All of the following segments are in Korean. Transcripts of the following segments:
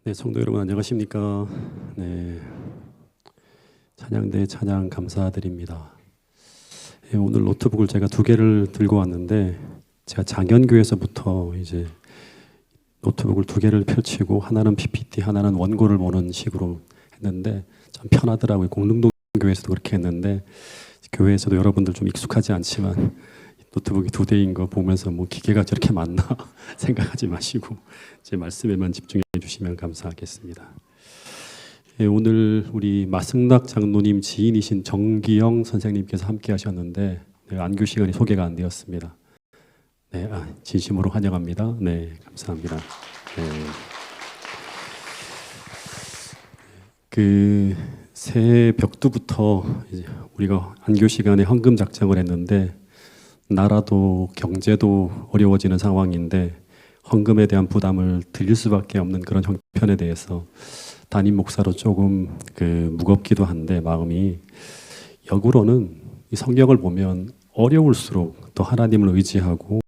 네, 성도 여러분 안녕하십니까? 네, 찬양대 찬양 감사드립니다. 네, 오늘 노트북을 제가 2개를 들고 왔는데 제가 장연교에서부터 이제 노트북을 2개를 펼치고 하나는 PPT, 하나는 원고를 보는 식으로 했는데 참 편하더라고요. 공릉동 교회에서도 그렇게 했는데 교회에서도 여러분들 좀 익숙하지 않지만 노트북이 2대인 거 보면서 뭐 기계가 저렇게 많나 생각하지 마시고 제 말씀에만 집중해 주시면 감사하겠습니다. 예, 오늘 우리 마승락 장로님 지인이신 정기영 선생님께서 함께 하셨는데 안교 시간이 소개가 안 되었습니다. 네, 진심으로 환영합니다. 네, 감사합니다. 네. 그 새해 벽두부터 이제 우리가 안교 시간에 헌금 작정을 했는데 나라도 경제도 어려워지는 상황인데 헌금에 대한 부담을 드릴 수밖에 없는 그런 형편에 대해서 담임 목사로 조금 무겁기도 한데 마음이 역으로는 이 성경을 보면 어려울수록 또 하나님을 의지하고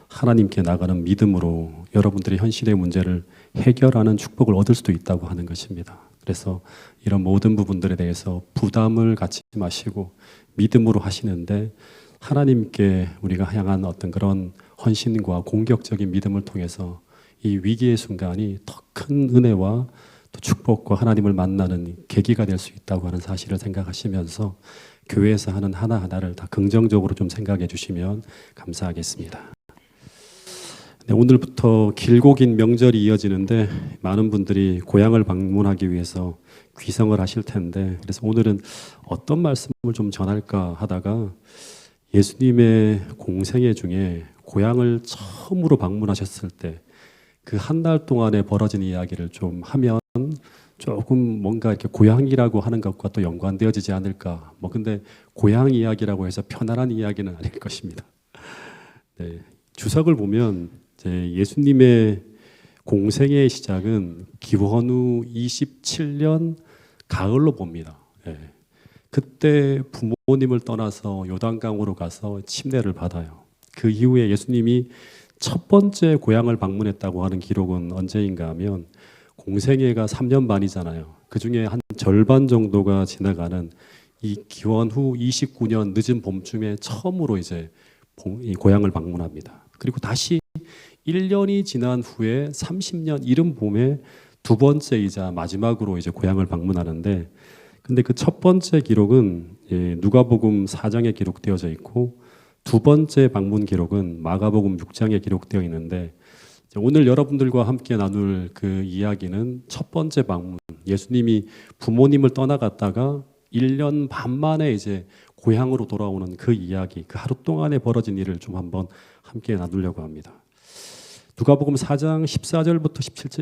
하나님께 나가는 믿음으로 여러분들의 현실의 문제를 해결하는 축복을 얻을 수도 있다고 하는 것입니다. 그래서 이런 모든 부분들에 대해서 부담을 갖지 마시고 믿음으로 하시는데 하나님께 우리가 향한 어떤 그런 헌신과 공격적인 믿음을 통해서 이 위기의 순간이 더 큰 은혜와 또 축복과 하나님을 만나는 계기가 될 수 있다고 하는 사실을 생각하시면서 교회에서 하는 하나하나를 다 긍정적으로 좀 생각해 주시면 감사하겠습니다. 네, 오늘부터 길고 긴 명절이 이어지는데 많은 분들이 고향을 방문하기 위해서 귀성을 하실 텐데 그래서 오늘은 어떤 말씀을 좀 전할까 하다가 예수님의 공생애 중에 고향을 처음으로 방문하셨을 때 그 한 달 동안에 벌어진 이야기를 좀 하면 조금 뭔가 이렇게 고향이라고 하는 것과 또 연관되어지지 않을까. 근데 고향 이야기라고 해서 편안한 이야기는 아닐 것입니다. 네, 주석을 보면 예수님의 공생애의 시작은 기원후 27년 가을로 봅니다. 네. 그때 부모님을 떠나서 요단강으로 가서 침례를 받아요. 그 이후에 예수님이 첫 번째 고향을 방문했다고 하는 기록은 언제인가 하면 공생애가 3년 반이잖아요. 그 중에 한 절반 정도가 지나가는 이 기원 후 29년 늦은 봄쯤에 처음으로 이제 이 고향을 방문합니다. 그리고 다시 1년이 지난 후에 30년 이른 봄에 두 번째이자 마지막으로 이제 고향을 방문하는데 근데 그 첫 번째 기록은 누가복음 4장에 기록되어져 있고 두 번째 방문 기록은 마가복음 6장에 기록되어 있는데 오늘 여러분들과 함께 나눌 그 이야기는 첫 번째 방문, 예수님이 부모님을 떠나갔다가 1년 반 만에 이제 고향으로 돌아오는 그 이야기, 그 하루 동안에 벌어진 일을 좀 한번 함께 나누려고 합니다. 누가복음 4장 14절부터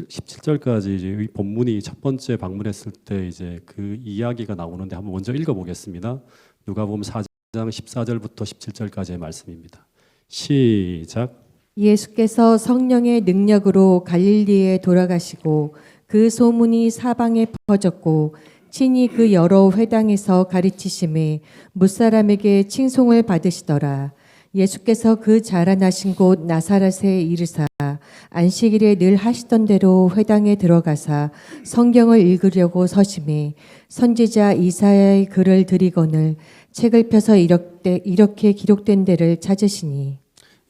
17절까지 이제 이 본문이 첫 번째 방문했을 때 이제 그 이야기가 나오는데 한번 먼저 읽어보겠습니다. 누가복음 4장 14절부터 17절까지의 말씀입니다. 시작. 예수께서 성령의 능력으로 갈릴리에 돌아가시고 그 소문이 사방에 퍼졌고 친히 그 여러 회당에서 가르치심에 뭇사람에게 칭송을 받으시더라. 예수께서 그 자라나신 곳 나사렛에 이르사 안식일에 늘 하시던 대로 회당에 들어가사 성경을 읽으려고 서심해 선지자 이사야의 글을 들이거늘 책을 펴서 이렇게 기록된 데를 찾으시니.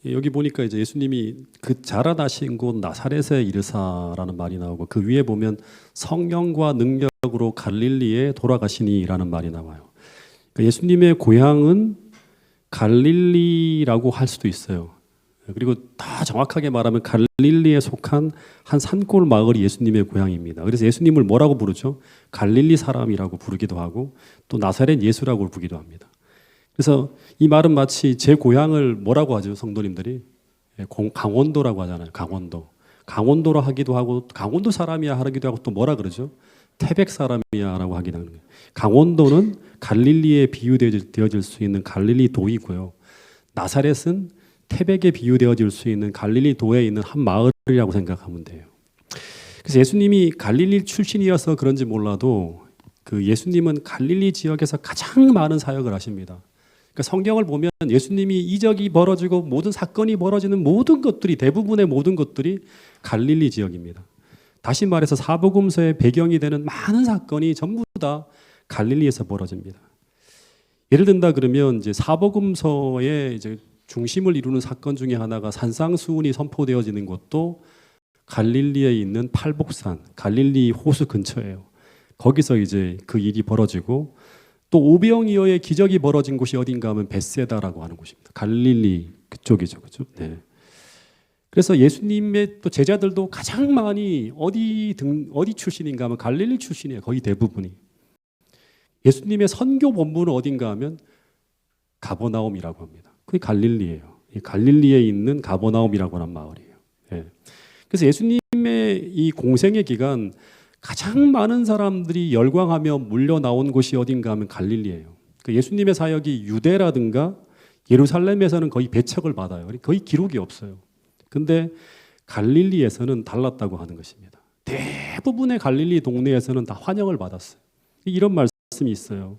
여기 보니까 이제 예수님이 그 자라나신 곳 나사렛에 이르사라는 말이 나오고 그 위에 보면 성령과 능력으로 갈릴리에 돌아가시니라는 말이 나와요. 그러니까 예수님의 고향은 갈릴리라고 할 수도 있어요. 그리고 더 정확하게 말하면 갈릴리에 속한 한 산골 마을이 예수님의 고향입니다. 그래서 예수님을 뭐라고 부르죠? 갈릴리 사람이라고 부르기도 하고 또 나사렛 예수라고 부르기도 합니다. 그래서 이 말은 마치 제 고향을 뭐라고 하죠? 성도님들이 강원도라고 하잖아요. 강원도라 하기도 하고 강원도 사람이야 하기도 하고 또 뭐라 그러죠? 태백 사람이야라고 하기도 하는 거예요. 강원도는 갈릴리에 비유되어질 수 있는 갈릴리 도이고요. 나사렛은 태백에 비유되어질 수 있는 갈릴리 도에 있는 한 마을이라고 생각하면 돼요. 그래서 예수님이 갈릴리 출신이어서 그런지 몰라도 그 예수님은 갈릴리 지역에서 가장 많은 사역을 하십니다. 그러니까 성경을 보면 예수님이 이적이 벌어지고 모든 사건이 벌어지는 모든 것들이 대부분의 모든 것들이 갈릴리 지역입니다. 다시 말해서 사복음서의 배경이 되는 많은 사건이 전부 다 갈릴리에서 벌어집니다. 예를 든다 그러면 이제 사복음서의 이제 중심을 이루는 사건 중에 하나가 산상수훈이 선포되어지는 곳도 갈릴리에 있는 팔복산, 갈릴리 호수 근처예요. 거기서 이제 그 일이 벌어지고 또 오병이어의 기적이 벌어진 곳이 어딘가 하면 벳세다라고 하는 곳입니다. 갈릴리 그쪽이죠, 그죠? 네. 그래서 예수님의 또 제자들도 가장 많이 어디 출신인가 하면 갈릴리 출신이에요. 거의 대부분이. 예수님의 선교 본부는 어딘가 하면 가버나움이라고 합니다. 그게 갈릴리예요. 갈릴리에 있는 가버나움이라고 하는 마을이에요. 예. 그래서 예수님의 이 공생의 기간 가장 많은 사람들이 열광하며 물려 나온 곳이 어딘가 하면 갈릴리예요. 그 예수님의 사역이 유대라든가 예루살렘에서는 거의 배척을 받아요. 거의 기록이 없어요. 근데 갈릴리에서는 달랐다고 하는 것입니다. 대부분의 갈릴리 동네에서는 다 환영을 받았어요. 이런 말씀이 있어요.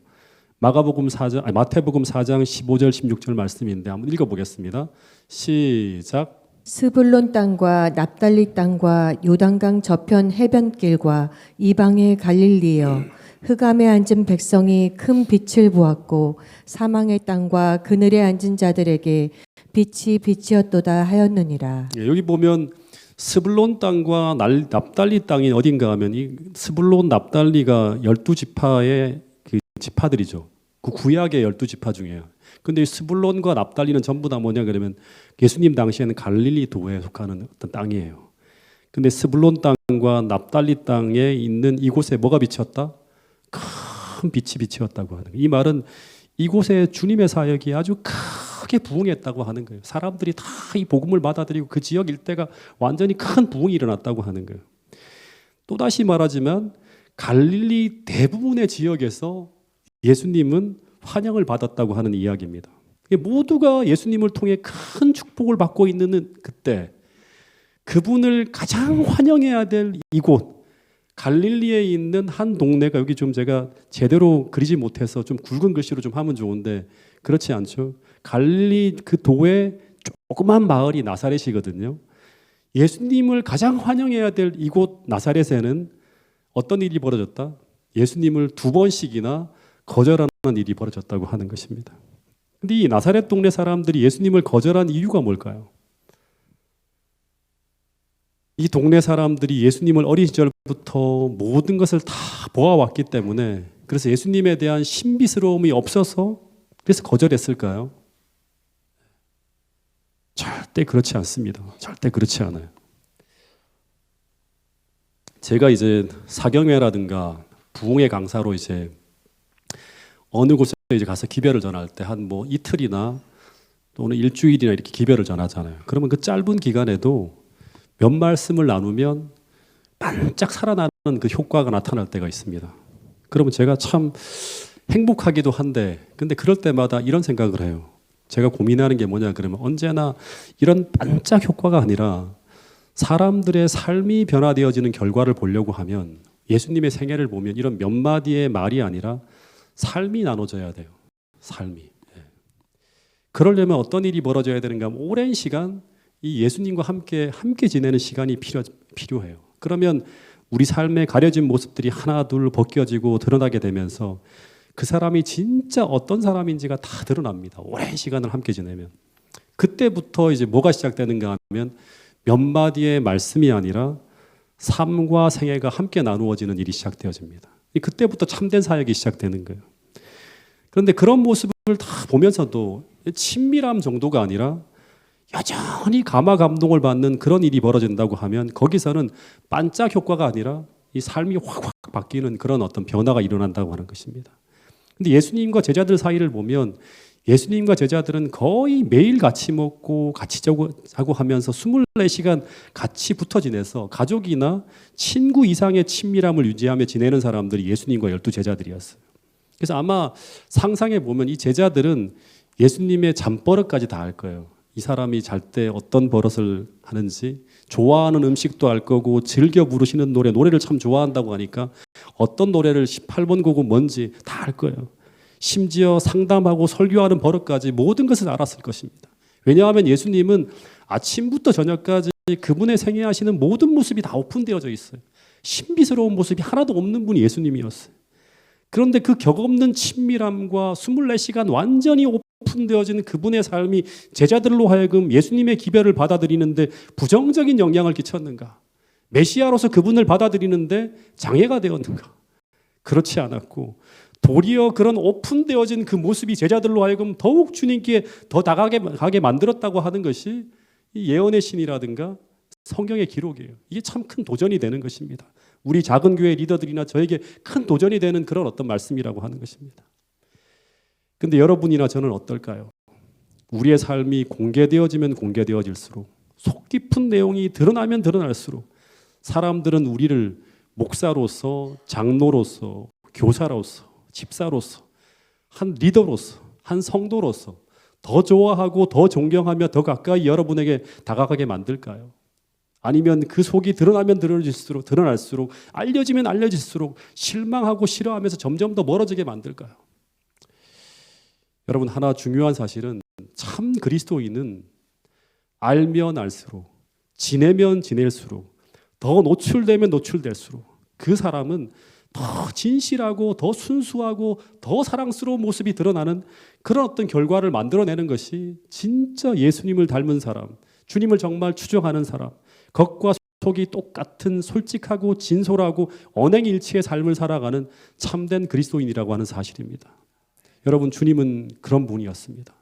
마태복음 4장 15절 16절 말씀인데 한번 읽어보겠습니다. 시작. 스불론 땅과 납달리 땅과 요단강 저편 해변길과 이방의 갈릴리여 흑암에 앉은 백성이 큰 빛을 보았고 사망의 땅과 그늘에 앉은 자들에게 빛이 빛이었도다 하였느니라. 예, 여기 보면 스불론 땅과 납달리 땅이 어딘가 하면 이 스불론 납달리가 12지파의 그 지파들이죠. 그 구약의 12지파 중에요. 근데 스불론과 납달리는 전부 다 뭐냐 그러면 예수님 당시에는 갈릴리 도에 속하는 어떤 땅이에요. 근데 스불론 땅과 납달리 땅에 있는 이곳에 뭐가 비쳤다? 큰 빛이 비치었다고 하는 거예요. 이 말은 이곳에 주님의 사역이 아주 크게 부흥했다고 하는 거예요. 사람들이 다 이 복음을 받아들이고 그 지역 일대가 완전히 큰 부흥이 일어났다고 하는 거예요. 또다시 말하지만 갈릴리 대부분의 지역에서 예수님은 환영을 받았다고 하는 이야기입니다. 모두가 예수님을 통해 큰 축복을 받고 있는 그때 그분을 가장 환영해야 될 이곳 갈릴리에 있는 한 동네가 여기 좀 제가 제대로 그리지 못해서 좀 굵은 글씨로 좀 하면 좋은데 그렇지 않죠. 갈릴리 그 도의 조그만 마을이 나사렛이거든요. 예수님을 가장 환영해야 될 이곳 나사렛에는 어떤 일이 벌어졌다? 예수님을 2번씩이나 거절하는 일이 벌어졌다고 하는 것입니다. 근데 이 나사렛 동네 사람들이 예수님을 거절한 이유가 뭘까요? 이 동네 사람들이 예수님을 어린 시절부터 모든 것을 다 보아왔기 때문에 그래서 예수님에 대한 신비스러움이 없어서 그래서 거절했을까요? 절대 그렇지 않습니다. 절대 그렇지 않아요. 제가 이제 사경회라든가 부흥회 강사로 이제 어느 곳에 이제 가서 기별을 전할 때 한 뭐 이틀이나 또는 일주일이나 이렇게 기별을 전하잖아요. 그러면 그 짧은 기간에도 몇 말씀을 나누면 반짝 살아나는 그 효과가 나타날 때가 있습니다. 그러면 제가 참 행복하기도 한데 근데 그럴 때마다 이런 생각을 해요. 제가 고민하는 게 뭐냐 그러면 언제나 이런 반짝 효과가 아니라 사람들의 삶이 변화되어지는 결과를 보려고 하면 예수님의 생애를 보면 이런 몇 마디의 말이 아니라 삶이 나눠져야 돼요. 삶이. 그러려면 어떤 일이 벌어져야 되는가 하면 오랜 시간 이 예수님과 함께 지내는 시간이 필요해요. 그러면 우리 삶의 가려진 모습들이 하나 둘 벗겨지고 드러나게 되면서 그 사람이 진짜 어떤 사람인지가 다 드러납니다. 오랜 시간을 함께 지내면. 그때부터 이제 뭐가 시작되는가 하면 몇 마디의 말씀이 아니라 삶과 생애가 함께 나누어지는 일이 시작되어집니다. 그때부터 참된 사역이 시작되는 거예요. 그런데 그런 모습을 다 보면서도 친밀함 정도가 아니라 여전히 감화 감동을 받는 그런 일이 벌어진다고 하면 거기서는 반짝 효과가 아니라 이 삶이 확 바뀌는 그런 어떤 변화가 일어난다고 하는 것입니다. 근데 예수님과 제자들 사이를 보면 예수님과 제자들은 거의 매일 같이 먹고 같이 자고 하면서 24시간 같이 붙어 지내서 가족이나 친구 이상의 친밀함을 유지하며 지내는 사람들이 예수님과 12제자들이었어요. 그래서 아마 상상해 보면 이 제자들은 예수님의 잠버릇까지 다 알 거예요. 이 사람이 잘 때 어떤 버릇을 하는지, 좋아하는 음식도 알 거고 즐겨 부르시는 노래를 참 좋아한다고 하니까 어떤 노래를 18번 곡은 뭔지 다 알 거예요. 심지어 상담하고 설교하는 버릇까지 모든 것을 알았을 것입니다. 왜냐하면 예수님은 아침부터 저녁까지 그분의 생애하시는 모든 모습이 다 오픈되어져 있어요. 신비스러운 모습이 하나도 없는 분이 예수님이었어요. 그런데 그 격없는 친밀함과 24시간 완전히 오픈되어진 그분의 삶이 제자들로 하여금 예수님의 기별을 받아들이는데 부정적인 영향을 끼쳤는가? 메시아로서 그분을 받아들이는데 장애가 되었는가? 그렇지 않았고 도리어 그런 오픈되어진 그 모습이 제자들로 하여금 더욱 주님께 더 나가게 만들었다고 하는 것이 이 예언의 신이라든가 성경의 기록이에요. 이게 참 큰 도전이 되는 것입니다. 우리 작은 교회 리더들이나 저에게 큰 도전이 되는 그런 어떤 말씀이라고 하는 것입니다. 근데 여러분이나 저는 어떨까요? 우리의 삶이 공개되어지면 공개되어질수록 속 깊은 내용이 드러나면 드러날수록 사람들은 우리를 목사로서, 장로로서, 교사로서, 집사로서, 한 리더로서, 한 성도로서 더 좋아하고 더 존경하며 더 가까이 여러분에게 다가가게 만들까요? 아니면 그 속이 드러나면 드러날수록 알려지면 알려질수록 실망하고 싫어하면서 점점 더 멀어지게 만들까요? 여러분, 하나 중요한 사실은 참 그리스도인은 알면 알수록, 지내면 지낼수록, 더 노출되면 노출될수록 그 사람은 더 진실하고 더 순수하고 더 사랑스러운 모습이 드러나는 그런 어떤 결과를 만들어내는 것이 진짜 예수님을 닮은 사람, 주님을 정말 추종하는 사람, 겉과 속이 똑같은 솔직하고 진솔하고 언행일치의 삶을 살아가는 참된 그리스도인이라고 하는 사실입니다. 여러분, 주님은 그런 분이었습니다.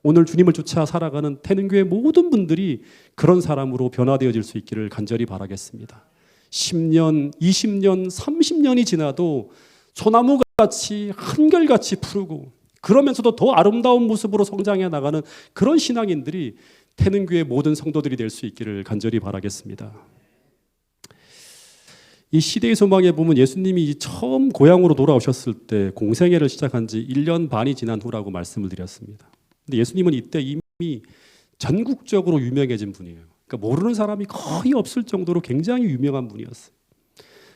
오늘 주님을 쫓아 살아가는 태능교회 모든 분들이 그런 사람으로 변화되어질 수 있기를 간절히 바라겠습니다. 10년, 20년, 30년이 지나도 소나무같이 한결같이 푸르고 그러면서도 더 아름다운 모습으로 성장해 나가는 그런 신앙인들이 태능교회 모든 성도들이 될 수 있기를 간절히 바라겠습니다. 이 시대의 소망에 보면 예수님이 처음 고향으로 돌아오셨을 때 공생애를 시작한 지 1년 반이 지난 후라고 말씀을 드렸습니다. 근데 예수님은 이때 이미 전국적으로 유명해진 분이에요. 그러니까 모르는 사람이 거의 없을 정도로 굉장히 유명한 분이었어요.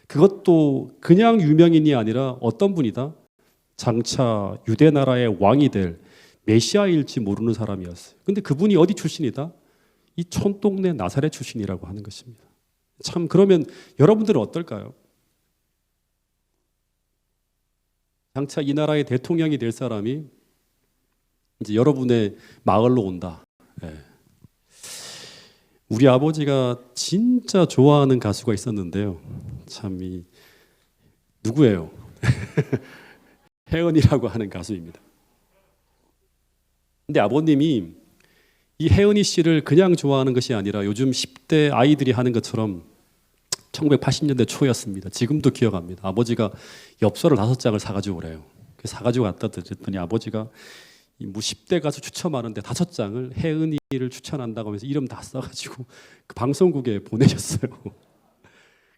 그것도 그냥 유명인이 아니라 어떤 분이다? 장차 유대 나라의 왕이 될 메시아일지 모르는 사람이었어요. 근데 그분이 어디 출신이다? 이 촌동네 나사렛 출신이라고 하는 것입니다. 참, 그러면 여러분들은 어떨까요? 장차 이 나라의 대통령이 될 사람이 이제 여러분의 마을로 온다. 네. 우리 아버지가 진짜 좋아하는 가수가 있었는데요. 참, 누구예요? 혜은이라고 하는 가수입니다. 근데 아버님이 이 혜은이 씨를 그냥 좋아하는 것이 아니라 요즘 10대 아이들이 하는 것처럼 1980년대 초였습니다. 지금도 기억합니다. 아버지가 엽서를 5장을 사가지고 오래요. 사가지고 갖다 드렸더니 아버지가 뭐 10대 가수 추첨하는데 5장을 혜은이를 추천한다고 하면서 이름 다 써가지고 그 방송국에 보내셨어요.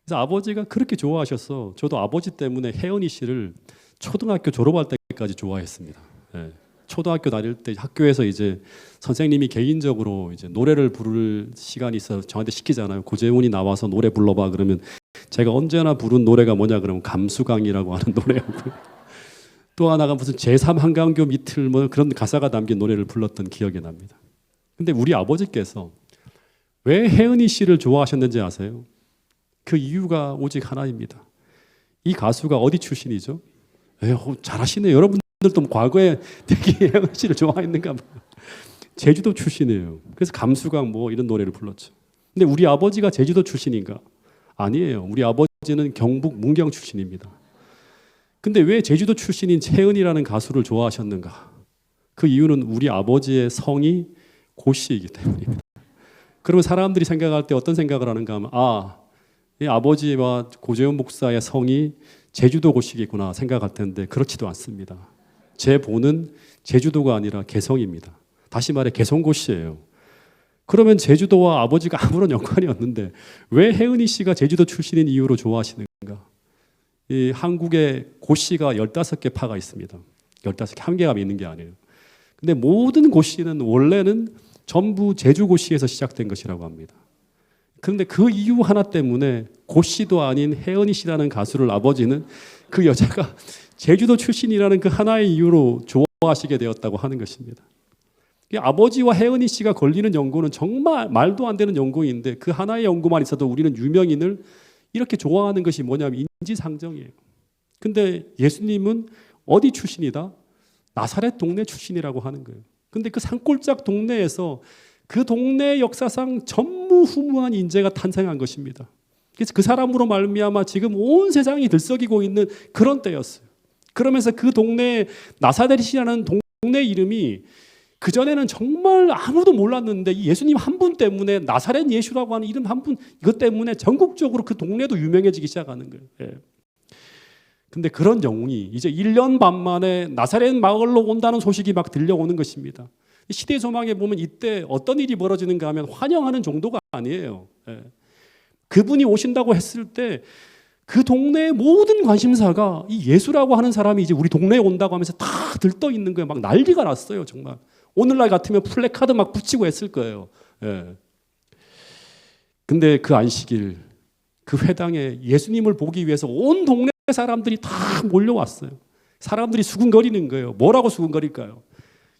그래서 아버지가 그렇게 좋아하셔서 저도 아버지 때문에 혜은이 씨를 초등학교 졸업할 때까지 좋아했습니다. 네. 초등학교 다닐 때 학교에서 이제 선생님이 개인적으로 이제 노래를 부를 시간이 있어 저한테 시키잖아요. 고재훈이 나와서 노래 불러봐 그러면 제가 언제나 부른 노래가 뭐냐 그러면 감수강이라고 하는 노래하고 또 하나가 무슨 제3 한강교 밑을 뭐 그런 가사가 담긴 노래를 불렀던 기억이 납니다. 근데 우리 아버지께서 왜 혜은이 씨를 좋아하셨는지 아세요? 그 이유가 오직 하나입니다. 이 가수가 어디 출신이죠? 잘하시네요. 여러분들도 과거에 되게 혜은 씨를 좋아했는가 봐요. 제주도 출신이에요. 그래서 감수강 뭐 이런 노래를 불렀죠. 근데 우리 아버지가 제주도 출신인가? 아니에요. 우리 아버지는 경북 문경 출신입니다. 근데 왜 제주도 출신인 혜은이라는 가수를 좋아하셨는가? 그 이유는 우리 아버지의 성이 고씨이기 때문입니다. 그러면 사람들이 생각할 때 어떤 생각을 하는가 하면 이 아버지와 고재훈 목사의 성이 제주도 고씨겠구나 생각할 텐데 그렇지도 않습니다. 제 본은 제주도가 아니라 개성입니다. 다시 말해 개성고씨예요. 그러면 제주도와 아버지가 아무런 연관이 없는데 왜 혜은이 씨가 제주도 출신인 이유로 좋아하시는가? 이 한국에 고씨가 15개 파가 있습니다. 15개, 한 개가 있는 게 아니에요. 근데 모든 고씨는 원래는 전부 제주고씨에서 시작된 것이라고 합니다. 그런데 그 이유 하나 때문에 고씨도 아닌 혜은이 씨라는 가수를 아버지는 그 여자가 제주도 출신이라는 그 하나의 이유로 좋아하시게 되었다고 하는 것입니다. 이 아버지와 혜은이 씨가 걸리는 연고는 정말 말도 안 되는 연고인데 그 하나의 연고만 있어도 우리는 유명인을 이렇게 좋아하는 것이 뭐냐면 인지상정이에요. 근데 예수님은 어디 출신이다? 나사렛 동네 출신이라고 하는 거예요. 근데 그 산골짜기 동네에서 그 동네 역사상 전무후무한 인재가 탄생한 것입니다. 그래서 그 사람으로 말미암아 지금 온 세상이 들썩이고 있는 그런 때였어요. 그러면서 그 동네 나사렛이라는 동네 이름이 그전에는 정말 아무도 몰랐는데 이 예수님 한 분 때문에 나사렛 예수라고 하는 이름 한 분 이것 때문에 전국적으로 그 동네도 유명해지기 시작하는 거예요. 예. 근데 그런 영웅이 이제 1년 반 만에 나사렛 마을로 온다는 소식이 막 들려오는 것입니다. 시대 소망에 보면 이때 어떤 일이 벌어지는가 하면 환영하는 정도가 아니에요. 예. 그분이 오신다고 했을 때 그 동네의 모든 관심사가 이 예수라고 하는 사람이 이제 우리 동네에 온다고 하면서 다 들떠 있는 거예요. 막 난리가 났어요, 정말. 오늘날 같으면 플래카드 막 붙이고 했을 거예요. 예. 근데 그 안식일, 그 회당에 예수님을 보기 위해서 온 동네 사람들이 다 몰려왔어요. 사람들이 수군거리는 거예요. 뭐라고 수군거릴까요?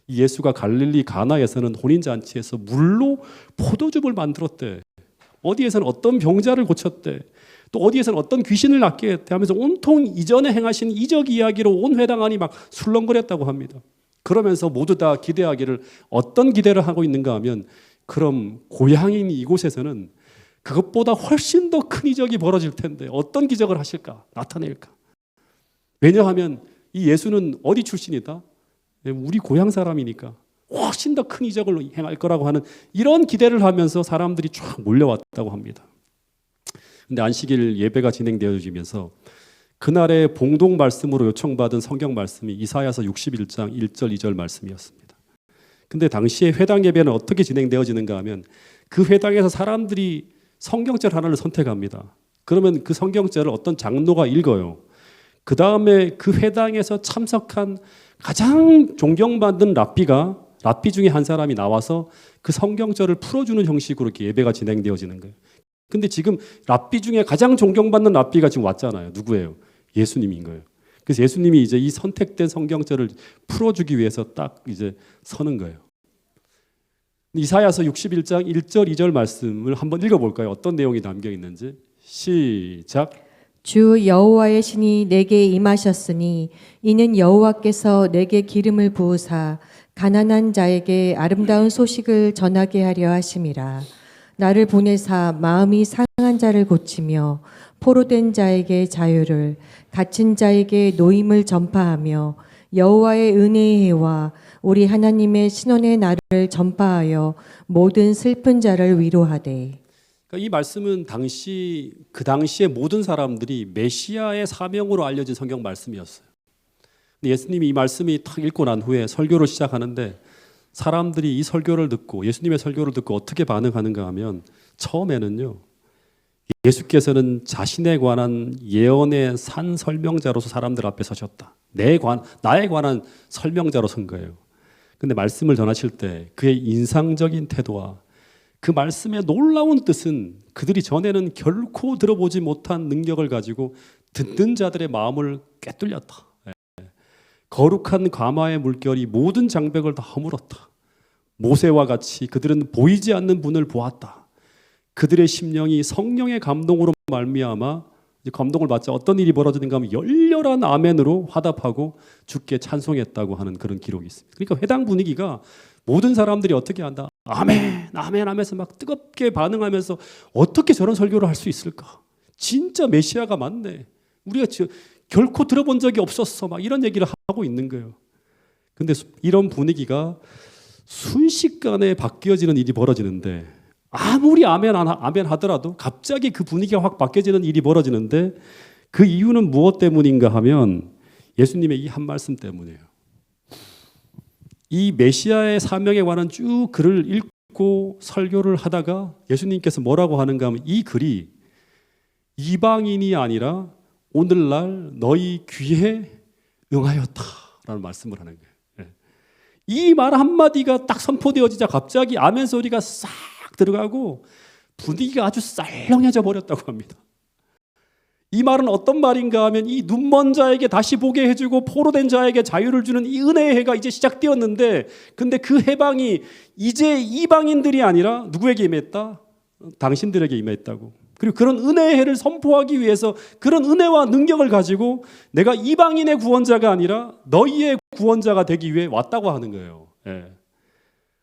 예수가 갈릴리 가나에서는 혼인잔치에서 물로 포도즙을 만들었대. 어디에서는 어떤 병자를 고쳤대. 또 어디에서는 어떤 귀신을 낫게 했대 하면서 온통 이전에 행하신 이적 이야기로 온 회당 안이 막 술렁거렸다고 합니다. 그러면서 모두 다 기대하기를 어떤 기대를 하고 있는가 하면 그럼 고향인 이곳에서는 그것보다 훨씬 더 큰 이적이 벌어질 텐데 어떤 기적을 하실까? 나타낼까? 왜냐하면 이 예수는 어디 출신이다? 우리 고향 사람이니까 훨씬 더 큰 이적을 행할 거라고 하는 이런 기대를 하면서 사람들이 쫙 몰려왔다고 합니다. 근데 안식일 예배가 진행되어지면서 그날의 봉독 말씀으로 요청받은 성경 말씀이 이사야서 61장 1절 2절 말씀이었습니다. 근데 당시에 회당 예배는 어떻게 진행되어지는가 하면 그 회당에서 사람들이 성경절 하나를 선택합니다. 그러면 그 성경절을 어떤 장로가 읽어요. 그 다음에 그 회당에서 참석한 가장 존경받는 랍비 중에 한 사람이 나와서 그 성경절을 풀어주는 형식으로 이렇게 예배가 진행되어지는 거예요. 근데 지금 랍비 중에 가장 존경받는 랍비가 지금 왔잖아요. 누구예요? 예수님인 거예요. 그래서 예수님이 이제 이 선택된 성경절을 풀어주기 위해서 딱 이제 서는 거예요. 이사야서 61장 1절 2절 말씀을 한번 읽어볼까요? 어떤 내용이 담겨 있는지. 시작. 주 여호와의 신이 내게 임하셨으니 이는 여호와께서 내게 기름을 부으사 가난한 자에게 아름다운 소식을 전하게 하려 하심이라. 나를 보내사 마음이 상한 자를 고치며 포로된 자에게 자유를, 갇힌 자에게 노임을 전파하며 여호와의 은혜의 해와 우리 하나님의 신원의 날을 전파하여 모든 슬픈 자를 위로하되. 그러니까 이 말씀은 그 당시에 모든 사람들이 메시아의 사명으로 알려진 성경 말씀이었어요. 근데 예수님이 이 말씀이 탁 읽고 난 후에 설교를 시작하는데 사람들이 이 설교를 듣고 예수님의 설교를 듣고 어떻게 반응하는가 하면 처음에는요. 예수께서는 자신에 관한 예언의 산 설명자로서 사람들 앞에 서셨다. 나에 관한 설명자로 선 거예요. 근데 말씀을 전하실 때 그의 인상적인 태도와 그 말씀의 놀라운 뜻은 그들이 전에는 결코 들어보지 못한 능력을 가지고 듣는 자들의 마음을 꿰뚫렸다. 거룩한 가마의 물결이 모든 장벽을 다 허물었다. 모세와 같이 그들은 보이지 않는 분을 보았다. 그들의 심령이 성령의 감동으로 말미암아 감동을 받자 어떤 일이 벌어지는가 하면 열렬한 아멘으로 화답하고 주께 찬송했다고 하는 그런 기록이 있습니다. 그러니까 회당 분위기가 모든 사람들이 어떻게 한다? 아멘, 아멘 하면서 막 뜨겁게 반응하면서 어떻게 저런 설교를 할 수 있을까? 진짜 메시아가 맞네. 우리가 결코 들어본 적이 없었어. 막 이런 얘기를 하고 있는 거예요. 근데 이런 분위기가 순식간에 바뀌어지는 일이 벌어지는데 아무리 아멘 하더라도 갑자기 그 분위기가 확 바뀌어지는 일이 벌어지는데 그 이유는 무엇 때문인가 하면 예수님의 이 한 말씀 때문이에요. 이 메시아의 사명에 관한 쭉 글을 읽고 설교를 하다가 예수님께서 뭐라고 하는가 하면 이 글이 이방인이 아니라 오늘날 너희 귀에 응하였다라는 말씀을 하는 거예요. 이 말 한마디가 딱 선포되어지자 갑자기 아멘 소리가 싹 들어가고 분위기가 아주 쌀렁해져 버렸다고 합니다. 이 말은 어떤 말인가 하면 이 눈먼 자에게 다시 보게 해주고 포로된 자에게 자유를 주는 이 은혜의 해가 이제 시작되었는데, 근데 그 해방이 이제 이방인들이 아니라 누구에게 임했다? 당신들에게 임했다고. 그리고 그런 은혜의 해를 선포하기 위해서 그런 은혜와 능력을 가지고 내가 이방인의 구원자가 아니라 너희의 구원자가 되기 위해 왔다고 하는 거예요.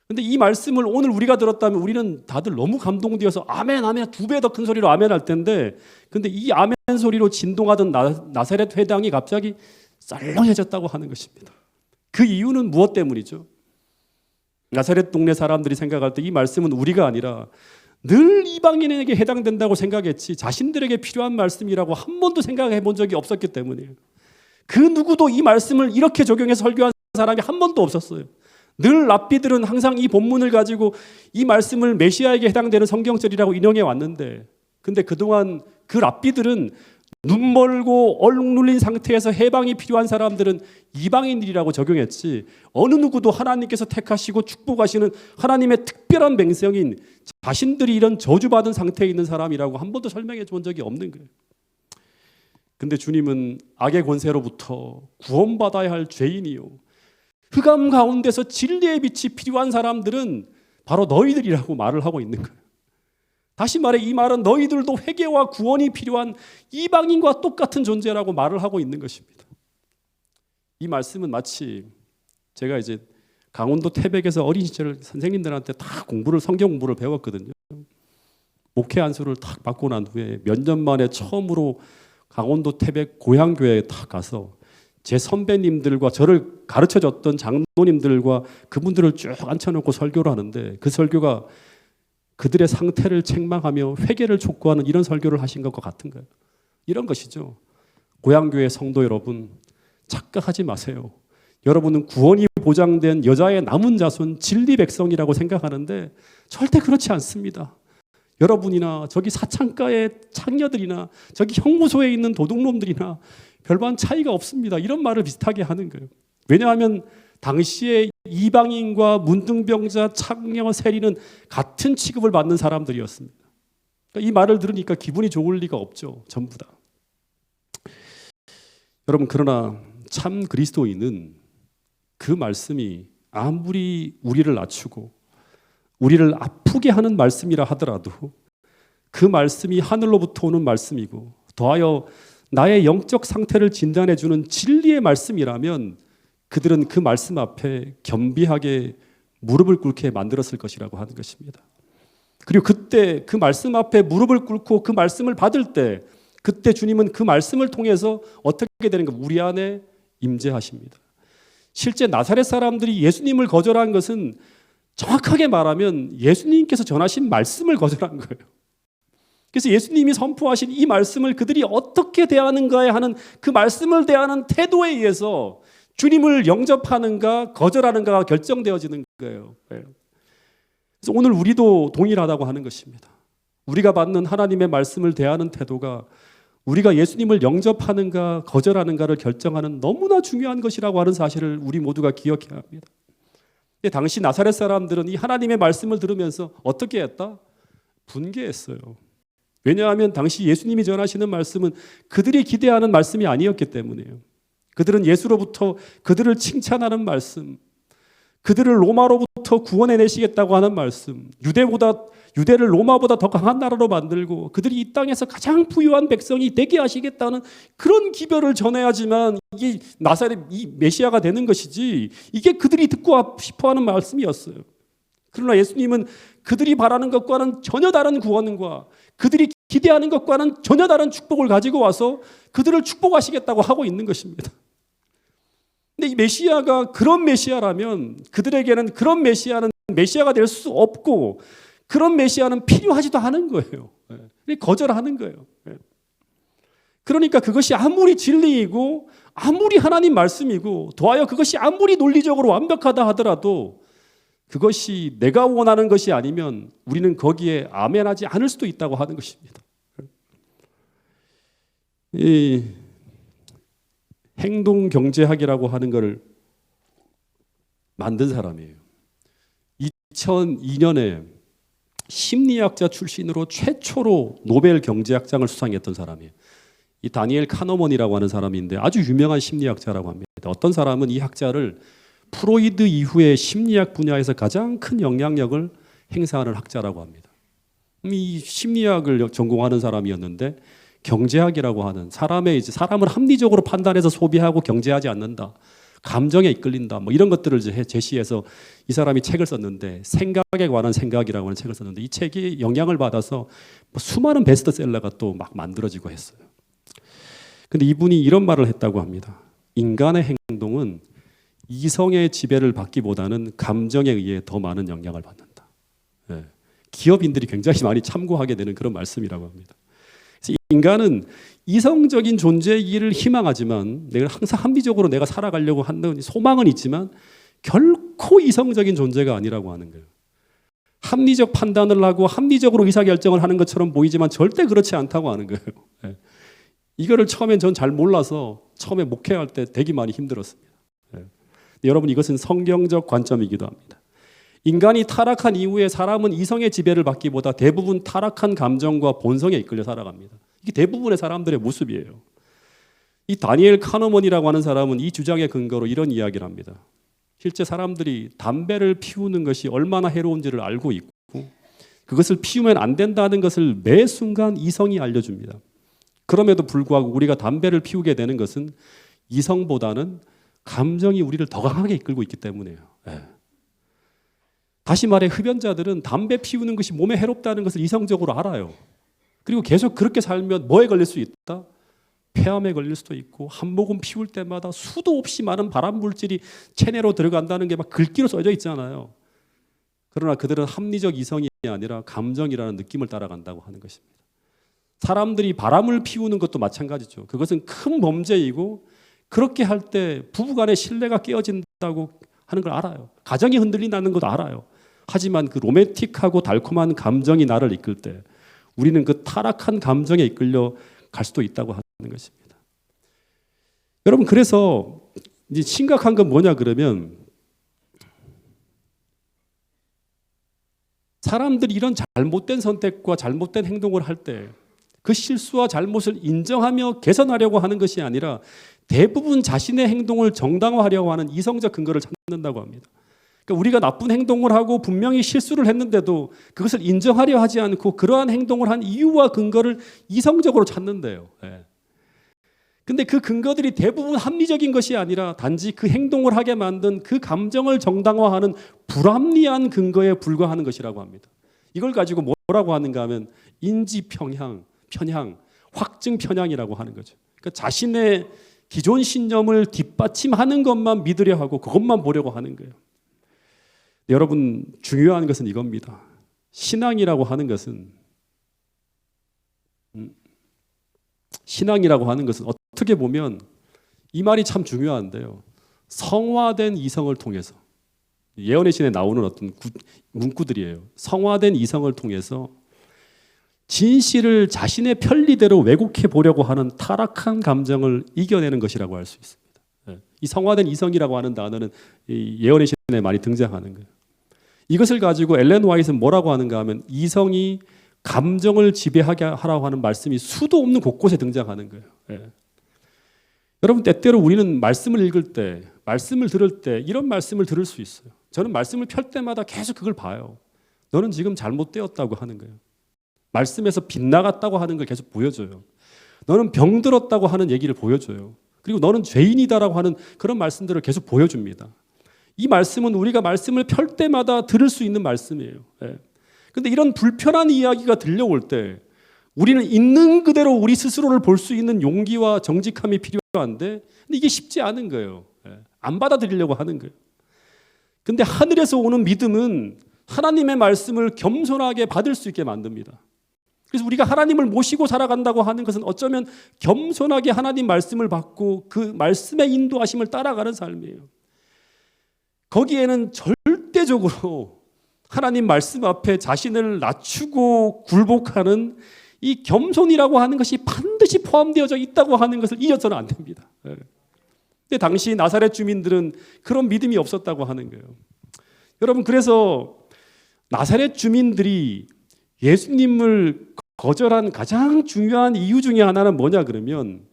근데 이 말씀을 오늘 우리가 들었다면 우리는 다들 너무 감동되어서 아멘 아멘 두 배 더 큰 소리로 아멘 할 텐데, 근데 이 아멘 소리로 진동하던 나사렛 회당이 갑자기 썰렁해졌다고 하는 것입니다. 그 이유는 무엇 때문이죠? 나사렛 동네 사람들이 생각할 때 이 말씀은 우리가 아니라 늘 이방인에게 해당된다고 생각했지 자신들에게 필요한 말씀이라고 한 번도 생각해 본 적이 없었기 때문이에요. 그 누구도 이 말씀을 이렇게 적용해서 설교한 사람이 한 번도 없었어요. 늘 랍비들은 항상 이 본문을 가지고 이 말씀을 메시아에게 해당되는 성경절이라고 인용해 왔는데, 근데 그동안 그 랍비들은 눈 멀고 얼룩 눌린 상태에서 해방이 필요한 사람들은 이방인들이라고 적용했지, 어느 누구도 하나님께서 택하시고 축복하시는 하나님의 특별한 맹성인 자신들이 이런 저주받은 상태에 있는 사람이라고 한 번도 설명해 본 적이 없는 거예요. 근데 주님은 악의 권세로부터 구원받아야 할 죄인이요, 흑암 가운데서 진리의 빛이 필요한 사람들은 바로 너희들이라고 말을 하고 있는 거예요. 다시 말해 이 말은 너희들도 회개와 구원이 필요한 이방인과 똑같은 존재라고 말을 하고 있는 것입니다. 이 말씀은 마치 제가 이제 강원도 태백에서 어린 시절 선생님들한테 다 성경 공부를 배웠거든요. 목회 안수를 딱 받고 난 후에 몇 년 만에 처음으로 강원도 태백 고향교회에 딱 가서 제 선배님들과 저를 가르쳐줬던 장로님들과 그분들을 쭉 앉혀놓고 설교를 하는데, 그 설교가 그들의 상태를 책망하며 회개를 촉구하는 이런 설교를 하신 것과 같은 거예요. 이런 것이죠. 고향교회 성도 여러분, 착각하지 마세요. 여러분은 구원이 보장된 여자의 남은 자손 진리 백성이라고 생각하는데 절대 그렇지 않습니다. 여러분이나 저기 사창가의 창녀들이나 저기 형무소에 있는 도둑놈들이나 별반 차이가 없습니다. 이런 말을 비슷하게 하는 거예요. 왜냐하면 당시에 이방인과 문둥병자, 창녀, 세리는 같은 취급을 받는 사람들이었습니다. 그러니까 이 말을 들으니까 기분이 좋을 리가 없죠. 전부 다. 여러분, 그러나 참 그리스도인은 그 말씀이 아무리 우리를 낮추고 우리를 아프게 하는 말씀이라 하더라도 그 말씀이 하늘로부터 오는 말씀이고 더하여 나의 영적 상태를 진단해 주는 진리의 말씀이라면 그들은 그 말씀 앞에 겸비하게 무릎을 꿇게 만들었을 것이라고 하는 것입니다. 그리고 그때 그 말씀 앞에 무릎을 꿇고 그 말씀을 받을 때, 그때 주님은 그 말씀을 통해서 어떻게 되는가? 우리 안에 임재하십니다. 실제 나사렛 사람들이 예수님을 거절한 것은 정확하게 말하면 예수님께서 전하신 말씀을 거절한 거예요. 그래서 예수님이 선포하신 이 말씀을 그들이 어떻게 대하는가에 하는 그 말씀을 대하는 태도에 의해서 주님을 영접하는가 거절하는가가 결정되어지는 거예요. 그래서 오늘 우리도 동일하다고 하는 것입니다. 우리가 받는 하나님의 말씀을 대하는 태도가 우리가 예수님을 영접하는가 거절하는가를 결정하는 너무나 중요한 것이라고 하는 사실을 우리 모두가 기억해야 합니다. 근데 당시 나사렛 사람들은 이 하나님의 말씀을 들으면서 어떻게 했다? 분개했어요. 왜냐하면 당시 예수님이 전하시는 말씀은 그들이 기대하는 말씀이 아니었기 때문이에요. 그들은 예수로부터 그들을 칭찬하는 말씀, 그들을 로마로부터 구원해내시겠다고 하는 말씀, 유대를 로마보다 더 강한 나라로 만들고 그들이 이 땅에서 가장 부유한 백성이 되게 하시겠다는 그런 기별을 전해야지만 이게 나사렛 이 메시아가 되는 것이지, 이게 그들이 듣고 싶어하는 말씀이었어요. 그러나 예수님은 그들이 바라는 것과는 전혀 다른 구원과 그들이 기대하는 것과는 전혀 다른 축복을 가지고 와서 그들을 축복하시겠다고 하고 있는 것입니다. 근데 이 메시아가 그런 메시아라면 그들에게는 그런 메시아는 메시아가 될 수 없고 그런 메시아는 필요하지도 않은 거예요. 거절하는 거예요. 그러니까 그것이 아무리 진리이고 아무리 하나님 말씀이고 더하여 그것이 아무리 논리적으로 완벽하다 하더라도 그것이 내가 원하는 것이 아니면 우리는 거기에 아멘하지 않을 수도 있다고 하는 것입니다. 이 행동경제학이라고 하는 것을 만든 사람이에요. 2002년에 심리학자 출신으로 최초로 노벨 경제학장을 수상했던 사람이에요. 이 다니엘 카너먼이라고 하는 사람인데 아주 유명한 심리학자라고 합니다. 어떤 사람은 이 학자를 프로이드 이후에 심리학 분야에서 가장 큰 영향력을 행사하는 학자라고 합니다. 이 심리학을 전공하는 사람이었는데 경제학이라고 하는 사람을 합리적으로 판단해서 소비하고 경제하지 않는다. 감정에 이끌린다. 뭐 이런 것들을 제시해서 이 사람이 책을 썼는데 생각에 관한 생각이라고 하는 책을 썼는데 이 책이 영향을 받아서 수많은 베스트셀러가 또 막 만들어지고 했어요. 근데 이분이 이런 말을 했다고 합니다. 인간의 행동은 이성의 지배를 받기보다는 감정에 의해 더 많은 영향을 받는다. 네. 기업인들이 굉장히 많이 참고하게 되는 그런 말씀이라고 합니다. 그래서 인간은 이성적인 존재이기를 희망하지만 내가 항상 합리적으로 내가 살아가려고 하는 소망은 있지만 결코 이성적인 존재가 아니라고 하는 거예요. 합리적 판단을 하고 합리적으로 의사결정을 하는 것처럼 보이지만 절대 그렇지 않다고 하는 거예요. 네. 이거를 처음엔 전 잘 몰라서 처음에 목회할 때 되게 많이 힘들었습니다. 네. 여러분 이것은 성경적 관점이기도 합니다. 인간이 타락한 이후에 사람은 이성의 지배를 받기보다 대부분 타락한 감정과 본성에 이끌려 살아갑니다. 이게 대부분의 사람들의 모습이에요. 이 다니엘 카너먼이라고 하는 사람은 이 주장의 근거로 이런 이야기를 합니다. 실제 사람들이 담배를 피우는 것이 얼마나 해로운지를 알고 있고 그것을 피우면 안 된다는 것을 매 순간 이성이 알려줍니다. 그럼에도 불구하고 우리가 담배를 피우게 되는 것은 이성보다는 감정이 우리를 더 강하게 이끌고 있기 때문이에요. 네. 다시 말해 흡연자들은 담배 피우는 것이 몸에 해롭다는 것을 이성적으로 알아요. 그리고 계속 그렇게 살면 뭐에 걸릴 수 있다? 폐암에 걸릴 수도 있고 한 모금 피울 때마다 수도 없이 많은 발암 물질이 체내로 들어간다는 게 막 글귀로 써져 있잖아요. 그러나 그들은 합리적 이성이 아니라 감정이라는 느낌을 따라간다고 하는 것입니다. 사람들이 바람을 피우는 것도 마찬가지죠. 그것은 큰 범죄이고 그렇게 할 때 부부간의 신뢰가 깨어진다고 하는 걸 알아요. 가정이 흔들린다는 것도 알아요. 하지만 그 로맨틱하고 달콤한 감정이 나를 이끌 때 우리는 그 타락한 감정에 이끌려 갈 수도 있다고 하는 것입니다. 여러분 그래서 이제 심각한 건 뭐냐 그러면 사람들이 이런 잘못된 선택과 잘못된 행동을 할 때 그 실수와 잘못을 인정하며 개선하려고 하는 것이 아니라 대부분 자신의 행동을 정당화하려고 하는 이성적 근거를 찾는다고 합니다. 그러니까 우리가 나쁜 행동을 하고 분명히 실수를 했는데도 그것을 인정하려 하지 않고 그러한 행동을 한 이유와 근거를 이성적으로 찾는데요. 근데 그 근거들이 대부분 합리적인 것이 아니라 단지 그 행동을 하게 만든 그 감정을 정당화하는 불합리한 근거에 불과하는 것이라고 합니다. 이걸 가지고 뭐라고 하는가 하면 인지편향, 확증 편향이라고 하는 거죠. 그러니까 자신의 기존 신념을 뒷받침하는 것만 믿으려 하고 그것만 보려고 하는 거예요. 여러분 중요한 것은 이겁니다. 신앙이라고 하는 것은 어떻게 보면 이 말이 참 중요한데요. 성화된 이성을 통해서 예언의 신에 나오는 어떤 문구들이에요. 성화된 이성을 통해서 진실을 자신의 편리대로 왜곡해 보려고 하는 타락한 감정을 이겨내는 것이라고 할 수 있습니다. 이 성화된 이성이라고 하는 단어는 예언의 신에 많이 등장하는 거예요. 이것을 가지고 엘렌 화이트는 뭐라고 하는가 하면 이성이 감정을 지배하게 하라고 하는 말씀이 수도 없는 곳곳에 등장하는 거예요. 여러분 때때로 우리는 말씀을 읽을 때, 말씀을 들을 때 이런 말씀을 들을 수 있어요. 저는 말씀을 펼 때마다 계속 그걸 봐요. 너는 지금 잘못되었다고 하는 거예요. 말씀에서 빗나갔다고 하는 걸 계속 보여줘요. 너는 병들었다고 하는 얘기를 보여줘요. 그리고 너는 죄인이다라고 하는 그런 말씀들을 계속 보여줍니다. 이 말씀은 우리가 말씀을 펼 때마다 들을 수 있는 말씀이에요. 그런데 이런 불편한 이야기가 들려올 때 우리는 있는 그대로 우리 스스로를 볼 수 있는 용기와 정직함이 필요한데 근데 이게 쉽지 않은 거예요. 안 받아들이려고 하는 거예요. 그런데 하늘에서 오는 믿음은 하나님의 말씀을 겸손하게 받을 수 있게 만듭니다. 그래서 우리가 하나님을 모시고 살아간다고 하는 것은 어쩌면 겸손하게 하나님 말씀을 받고 그 말씀의 인도하심을 따라가는 삶이에요. 거기에는 절대적으로 하나님 말씀 앞에 자신을 낮추고 굴복하는 이 겸손이라고 하는 것이 반드시 포함되어져 있다고 하는 것을 잊어서는 안 됩니다. 근데 당시 나사렛 주민들은 그런 믿음이 없었다고 하는 거예요. 여러분 그래서 나사렛 주민들이 예수님을 거절한 가장 중요한 이유 중에 하나는 뭐냐 그러면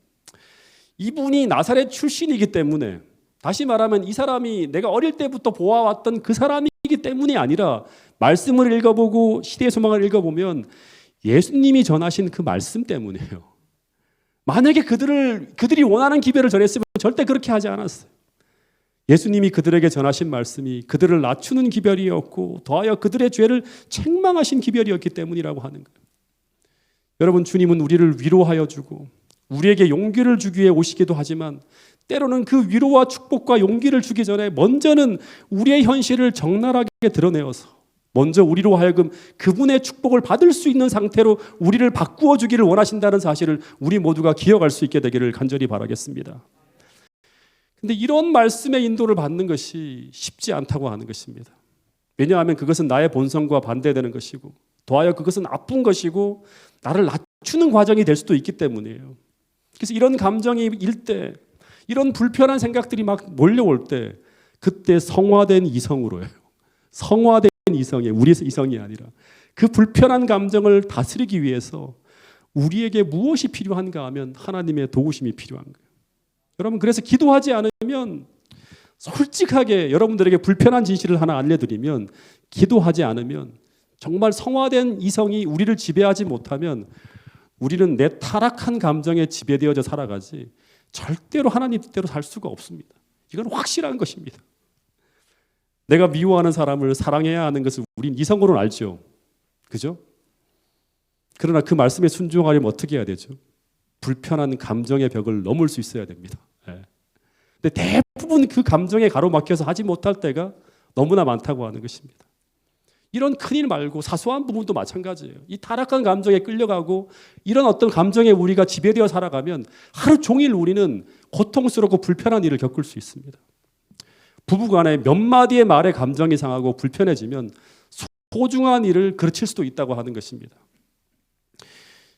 이분이 나사렛 출신이기 때문에, 다시 말하면 이 사람이 내가 어릴 때부터 보아왔던 그 사람이기 때문이 아니라 말씀을 읽어보고 시대의 소망을 읽어보면 예수님이 전하신 그 말씀 때문이에요. 만약에 그들이 원하는 기별을 전했으면 절대 그렇게 하지 않았어요. 예수님이 그들에게 전하신 말씀이 그들을 낮추는 기별이었고 더하여 그들의 죄를 책망하신 기별이었기 때문이라고 하는 거예요. 여러분, 주님은 우리를 위로하여 주고 우리에게 용기를 주기 위해 오시기도 하지만 때로는 그 위로와 축복과 용기를 주기 전에 먼저는 우리의 현실을 적나라하게 드러내어서 먼저 우리로 하여금 그분의 축복을 받을 수 있는 상태로 우리를 바꾸어 주기를 원하신다는 사실을 우리 모두가 기억할 수 있게 되기를 간절히 바라겠습니다. 근데 이런 말씀의 인도를 받는 것이 쉽지 않다고 하는 것입니다. 왜냐하면 그것은 나의 본성과 반대되는 것이고 더하여 그것은 나쁜 것이고 나를 낮추는 과정이 될 수도 있기 때문이에요. 그래서 이런 감정이 일 때, 이런 불편한 생각들이 막 몰려올 때 그때 성화된 이성으로 해요. 성화된 이성에, 우리의 이성이 아니라 그 불편한 감정을 다스리기 위해서 우리에게 무엇이 필요한가 하면 하나님의 도우심이 필요한 거예요. 여러분, 그래서 기도하지 않으면, 솔직하게 여러분들에게 불편한 진실을 하나 알려드리면, 기도하지 않으면 정말 성화된 이성이 우리를 지배하지 못하면 우리는 내 타락한 감정에 지배되어져 살아가지 절대로 하나님 뜻대로 살 수가 없습니다. 이건 확실한 것입니다. 내가 미워하는 사람을 사랑해야 하는 것을 우린 이성으로는 알죠. 그죠? 그러나 그 말씀에 순종하려면 어떻게 해야 되죠? 불편한 감정의 벽을 넘을 수 있어야 됩니다. 근데 대부분 그 감정에 가로막혀서 하지 못할 때가 너무나 많다고 하는 것입니다. 이런 큰일 말고 사소한 부분도 마찬가지예요. 이 타락한 감정에 끌려가고 이런 어떤 감정에 우리가 지배되어 살아가면 하루 종일 우리는 고통스럽고 불편한 일을 겪을 수 있습니다. 부부간에 몇 마디의 말에 감정이 상하고 불편해지면 소중한 일을 그르칠 수도 있다고 하는 것입니다.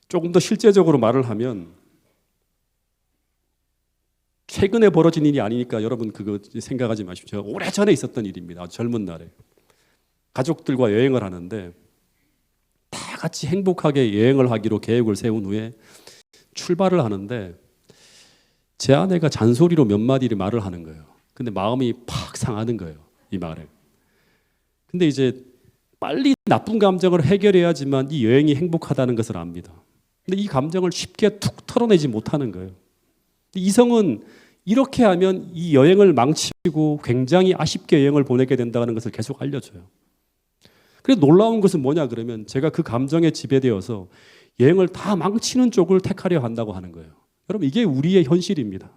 조금 더 실제적으로 말을 하면 최근에 벌어진 일이 아니니까 여러분 그거 생각하지 마십시오. 오래전에 있었던 일입니다. 젊은 날에. 가족들과 여행을 하는데 다 같이 행복하게 여행을 하기로 계획을 세운 후에 출발을 하는데 제 아내가 잔소리로 몇 마디를 말을 하는 거예요. 근데 마음이 팍 상하는 거예요. 이 말에. 근데 이제 빨리 나쁜 감정을 해결해야지만 이 여행이 행복하다는 것을 압니다. 근데 이 감정을 쉽게 툭 털어내지 못하는 거예요. 이성은 이렇게 하면 이 여행을 망치고 굉장히 아쉽게 여행을 보내게 된다는 것을 계속 알려줘요. 그래서 놀라운 것은 뭐냐 그러면 제가 그 감정에 지배되어서 여행을 다 망치는 쪽을 택하려 한다고 하는 거예요. 여러분, 이게 우리의 현실입니다.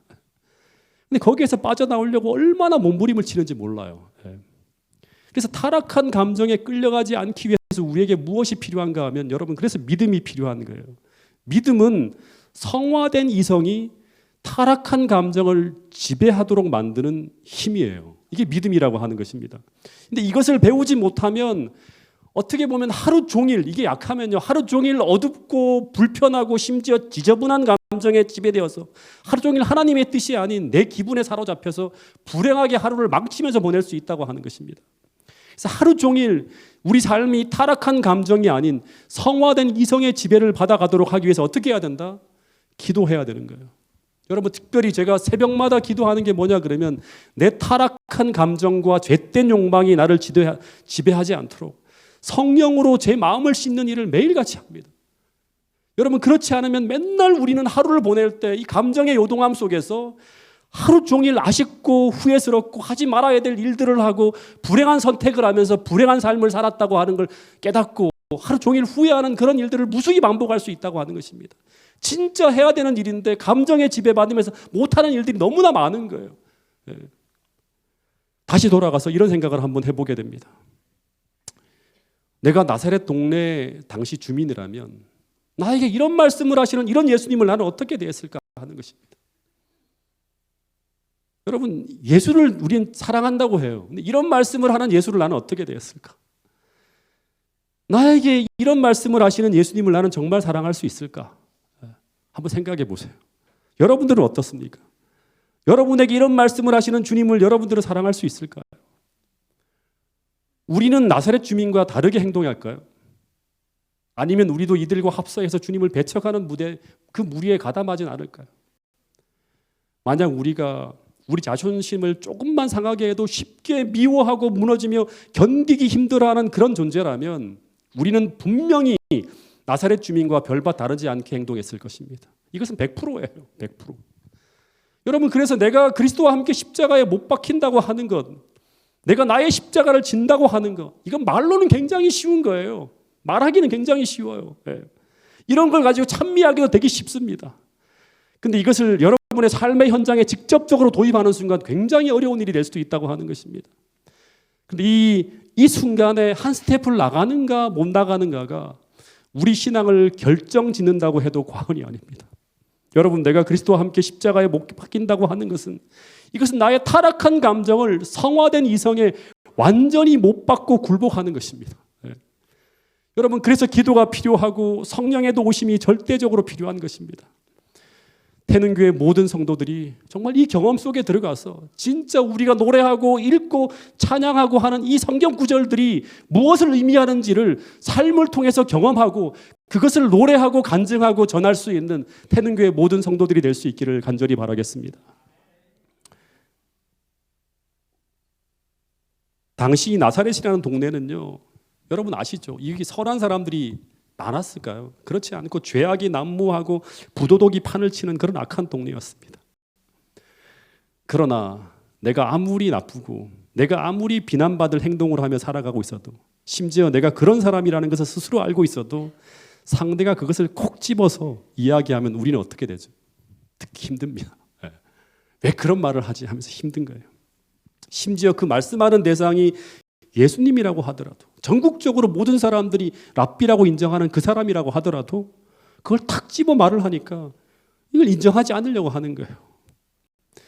근데 거기에서 빠져나오려고 얼마나 몸부림을 치는지 몰라요. 그래서 타락한 감정에 끌려가지 않기 위해서 우리에게 무엇이 필요한가 하면 여러분, 그래서 믿음이 필요한 거예요. 믿음은 성화된 이성이 타락한 감정을 지배하도록 만드는 힘이에요. 이게 믿음이라고 하는 것입니다. 근데 이것을 배우지 못하면 어떻게 보면 하루 종일, 이게 약하면요, 하루 종일 어둡고 불편하고 심지어 지저분한 감정에 지배되어서 하루 종일 하나님의 뜻이 아닌 내 기분에 사로잡혀서 불행하게 하루를 망치면서 보낼 수 있다고 하는 것입니다. 그래서 하루 종일 우리 삶이 타락한 감정이 아닌 성화된 이성의 지배를 받아가도록 하기 위해서 어떻게 해야 된다? 기도해야 되는 거예요. 여러분, 특별히 제가 새벽마다 기도하는 게 뭐냐 그러면 내 타락한 감정과 죄된 욕망이 나를 지배하지 않도록 성령으로 제 마음을 씻는 일을 매일같이 합니다. 여러분, 그렇지 않으면 맨날 우리는 하루를 보낼 때 이 감정의 요동함 속에서 하루 종일 아쉽고 후회스럽고 하지 말아야 될 일들을 하고 불행한 선택을 하면서 불행한 삶을 살았다고 하는 걸 깨닫고 하루 종일 후회하는 그런 일들을 무수히 반복할 수 있다고 하는 것입니다. 진짜 해야 되는 일인데 감정에 지배받으면서 못하는 일들이 너무나 많은 거예요. 다시 돌아가서 이런 생각을 한번 해보게 됩니다. 내가 나사렛 동네 당시 주민이라면 나에게 이런 말씀을 하시는 이런 예수님을 나는 어떻게 대했을까 하는 것입니다. 여러분, 예수를 우리는 사랑한다고 해요. 근데 이런 말씀을 하는 예수를 나는 어떻게 대했을까? 나에게 이런 말씀을 하시는 예수님을 나는 정말 사랑할 수 있을까? 한번 생각해 보세요. 여러분들은 어떻습니까? 여러분에게 이런 말씀을 하시는 주님을 여러분들은 사랑할 수 있을까요? 우리는 나사렛 주민과 다르게 행동할까요? 아니면 우리도 이들과 합서해서 주님을 배척하는 무대, 그 무리에 가담하진 않을까요? 만약 우리가 우리 자존심을 조금만 상하게 해도 쉽게 미워하고 무너지며 견디기 힘들어하는 그런 존재라면 우리는 분명히 나사렛 주민과 별바 다르지 않게 행동했을 것입니다. 이것은 100%예요. 100%. 여러분, 그래서 내가 그리스도와 함께 십자가에 못 박힌다고 하는 것, 내가 나의 십자가를 진다고 하는 것, 이건 말로는 굉장히 쉬운 거예요. 말하기는 굉장히 쉬워요. 예. 이런 걸 가지고 찬미하기도 되게 쉽습니다. 근데 이것을 여러분의 삶의 현장에 직접적으로 도입하는 순간 굉장히 어려운 일이 될 수도 있다고 하는 것입니다. 근데 이 순간에 한 스텝을 나가는가 못 나가는가가 우리 신앙을 결정짓는다고 해도 과언이 아닙니다. 여러분, 내가 그리스도와 함께 십자가에 못 박힌다고 하는 것은 이것은 나의 타락한 감정을 성화된 이성에 완전히 못 받고 굴복하는 것입니다. 네. 여러분, 그래서 기도가 필요하고 성령의 도우심이 절대적으로 필요한 것입니다. 태능교회 모든 성도들이 정말 이 경험 속에 들어가서 진짜 우리가 노래하고 읽고 찬양하고 하는 이 성경 구절들이 무엇을 의미하는지를 삶을 통해서 경험하고 그것을 노래하고 간증하고 전할 수 있는 태능교회 모든 성도들이 될 수 있기를 간절히 바라겠습니다. 당시 나사렛이라는 동네는요, 여러분 아시죠? 이게 선한 사람들이 많았을까요? 그렇지 않고 죄악이 난무하고 부도덕이 판을 치는 그런 악한 동네였습니다. 그러나 내가 아무리 나쁘고 내가 아무리 비난받을 행동을 하며 살아가고 있어도, 심지어 내가 그런 사람이라는 것을 스스로 알고 있어도 상대가 그것을 콕 집어서 이야기하면 우리는 어떻게 되죠? 듣기 힘듭니다. 왜 그런 말을 하지 하면서 힘든 거예요. 심지어 그 말씀하는 대상이 예수님이라고 하더라도, 전국적으로 모든 사람들이 랍비라고 인정하는 그 사람이라고 하더라도 그걸 탁 집어 말을 하니까 이걸 인정하지 않으려고 하는 거예요.